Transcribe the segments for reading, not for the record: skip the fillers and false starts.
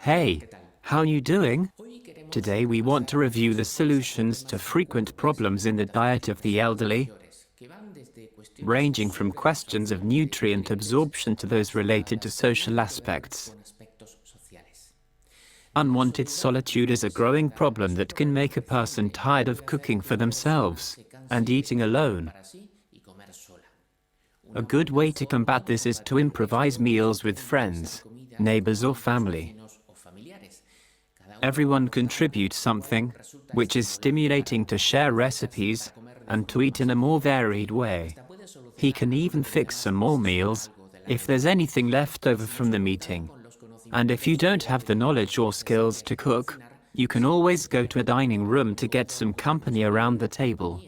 Hey, how you doing? Today we want to review the solutions to frequent problems in the diet of the elderly, ranging from questions of nutrient absorption to those related to social aspects. Unwanted solitude is a growing problem that can make a person tired of cooking for themselves and eating alone. A good way to combat this is to improvise meals with friends, neighbors or family. Everyone contributes something, which is stimulating to share recipes and to eat in a more varied way. He can even fix some more meals if there's anything left over from the meeting. And if you don't have the knowledge or skills to cook, you can always go to a dining room to get some company around the table.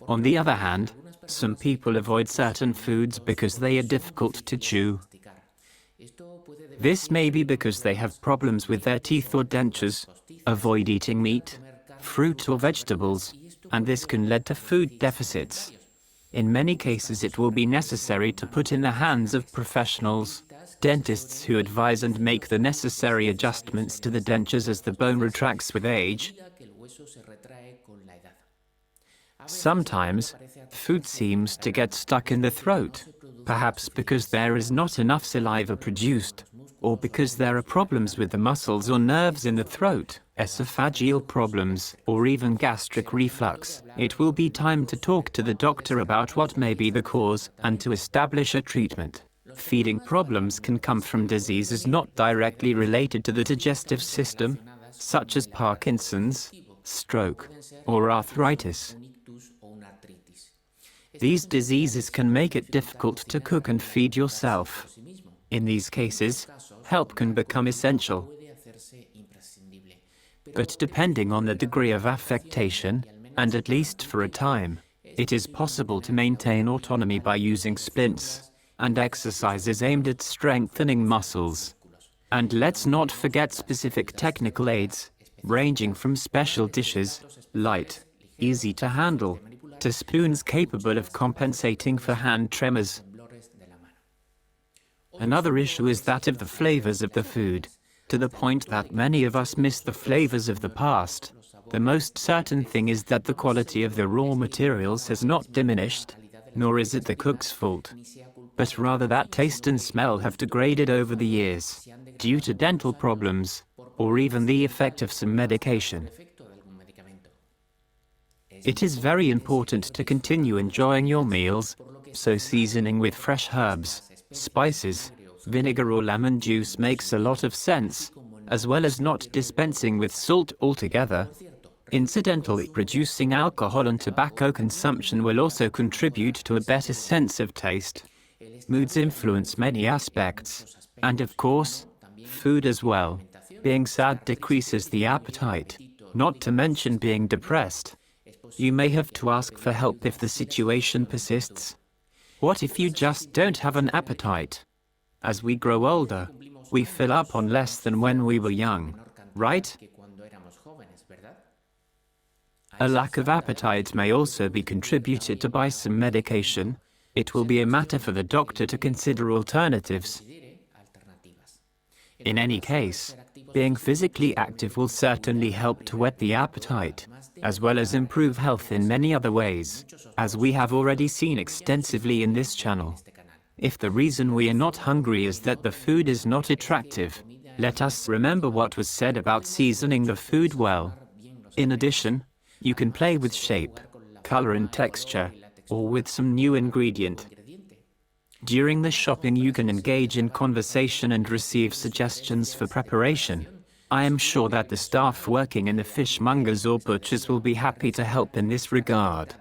On the other hand, some people avoid certain foods because they are difficult to chew. This may be because they have problems with their teeth or dentures, avoid eating meat, fruit or vegetables, and this can lead to food deficits. In many cases it will be necessary to put in the hands of professionals, dentists who advise and make the necessary adjustments to the dentures as the bone retracts with age. Sometimes, food seems to get stuck in the throat, perhaps because there is not enough saliva produced, or because there are problems with the muscles or nerves in the throat, esophageal problems, or even gastric reflux. It will be time to talk to the doctor about what may be the cause and to establish a treatment. Feeding problems can come from diseases not directly related to the digestive system, such as Parkinson's, stroke, or arthritis. These diseases can make it difficult to cook and feed yourself. In these cases, help can become essential. But depending on the degree of affectation, and at least for a time, it is possible to maintain autonomy by using splints and exercises aimed at strengthening muscles. And let's not forget specific technical aids, ranging from special dishes, light, easy to handle, to spoons capable of compensating for hand tremors. Another issue is that of the flavors of the food, to the point that many of us miss the flavors of the past. The most certain thing is that the quality of the raw materials has not diminished, nor is it the cook's fault, but rather that taste and smell have degraded over the years, due to dental problems, or even the effect of some medication. It is very important to continue enjoying your meals, so seasoning with fresh herbs, spices, vinegar or lemon juice makes a lot of sense, as well as not dispensing with salt altogether. Incidentally, reducing alcohol and tobacco consumption will also contribute to a better sense of taste. Moods influence many aspects, and of course, food as well. Being sad decreases the appetite, not to mention being depressed. You may have to ask for help if the situation persists. What if you just don't have an appetite? As we grow older, we fill up on less than when we were young, right? A lack of appetite may also be contributed to by some medication. It will be a matter for the doctor to consider alternatives. In any case, being physically active will certainly help to whet the appetite, as well as improve health in many other ways, as we have already seen extensively in this channel. If the reason we are not hungry is that the food is not attractive, let us remember what was said about seasoning the food well. In addition, you can play with shape, color and texture, or with some new ingredient. During the shopping you can engage in conversation and receive suggestions for preparation. I am sure that the staff working in the fishmongers or butchers will be happy to help in this regard.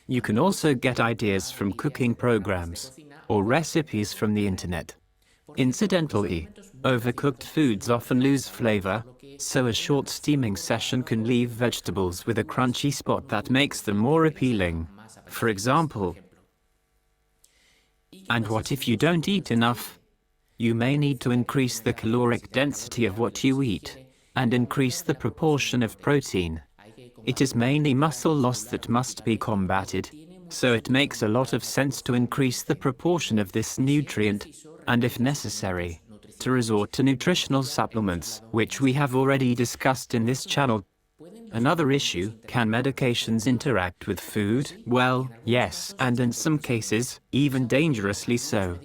You can also get ideas from cooking programs or recipes from the internet. Incidentally, overcooked foods often lose flavor, so a short steaming session can leave vegetables with a crunchy spot that makes them more appealing, for example. And what if you don't eat enough? You may need to increase the caloric density of what you eat, and increase the proportion of protein. It is mainly muscle loss that must be combated, so it makes a lot of sense to increase the proportion of this nutrient. and if necessary, to resort to nutritional supplements, which we have already discussed in this channel. Another issue, can medications interact with food? Well, yes, and in some cases, even dangerously so.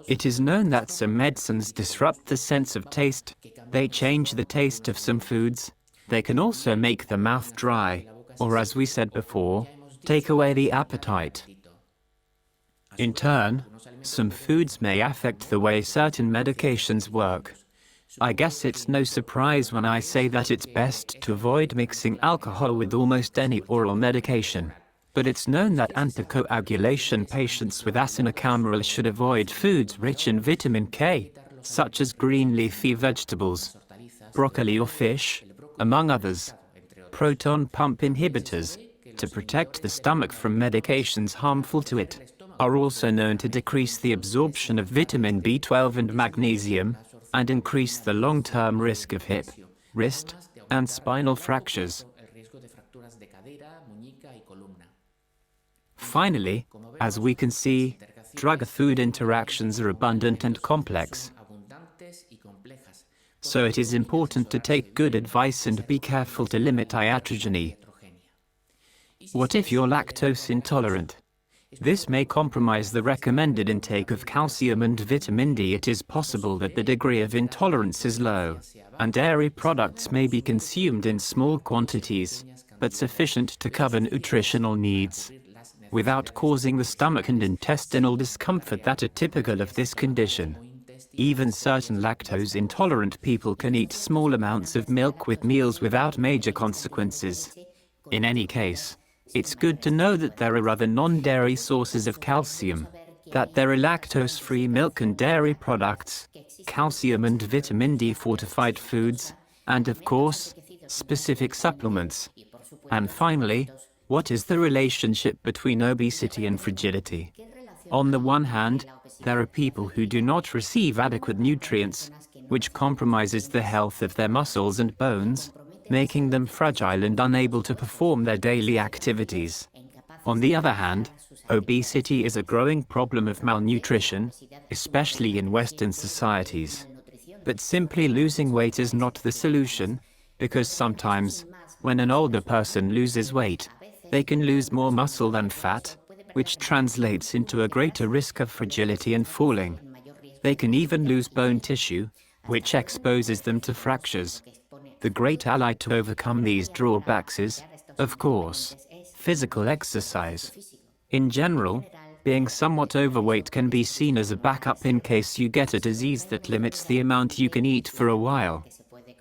It is known that some medicines disrupt the sense of taste. They change the taste of some foods. They can also make the mouth dry, or as we said before, take away the appetite. In turn, some foods may affect the way certain medications work. I guess it's no surprise when I say that it's best to avoid mixing alcohol with almost any oral medication. But it's known that anticoagulation patients with acinocamerals should avoid foods rich in vitamin K, such as green leafy vegetables, broccoli or fish, among others. Proton pump inhibitors, to protect the stomach from medications harmful to it, are also known to decrease the absorption of vitamin B12 and magnesium, and increase the long-term risk of hip, wrist, and spinal fractures. Finally, as we can see, drug-food interactions are abundant and complex. So it is important to take good advice and be careful to limit iatrogeny. What if you're lactose intolerant? This may compromise the recommended intake of calcium and vitamin D. It is possible that the degree of intolerance is low, and dairy products may be consumed in small quantities, but sufficient to cover nutritional needs, without causing the stomach and intestinal discomfort that are typical of this condition. Even certain lactose-intolerant people can eat small amounts of milk with meals without major consequences. In any case, it's good to know that there are other non-dairy sources of calcium, that there are lactose-free milk and dairy products, calcium and vitamin D fortified foods, and of course, specific supplements. And finally, what is the relationship between obesity and fragility? On the one hand, there are people who do not receive adequate nutrients, which compromises the health of their muscles and bones, making them fragile and unable to perform their daily activities. On the other hand, obesity is a growing problem of malnutrition, especially in Western societies. But simply losing weight is not the solution, because sometimes, when an older person loses weight, they can lose more muscle than fat, which translates into a greater risk of fragility and falling. They can even lose bone tissue, which exposes them to fractures. The great ally to overcome these drawbacks is, of course, physical exercise. In general, being somewhat overweight can be seen as a backup in case you get a disease that limits the amount you can eat for a while.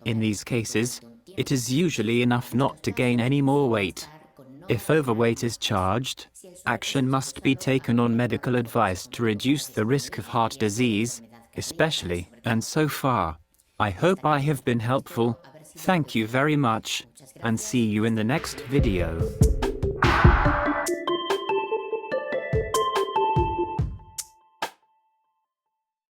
In these cases, it is usually enough not to gain any more weight. If overweight is charged, action must be taken on medical advice to reduce the risk of heart disease, especially, and so far, I hope I have been helpful. Thank you very much, and see you in the next video.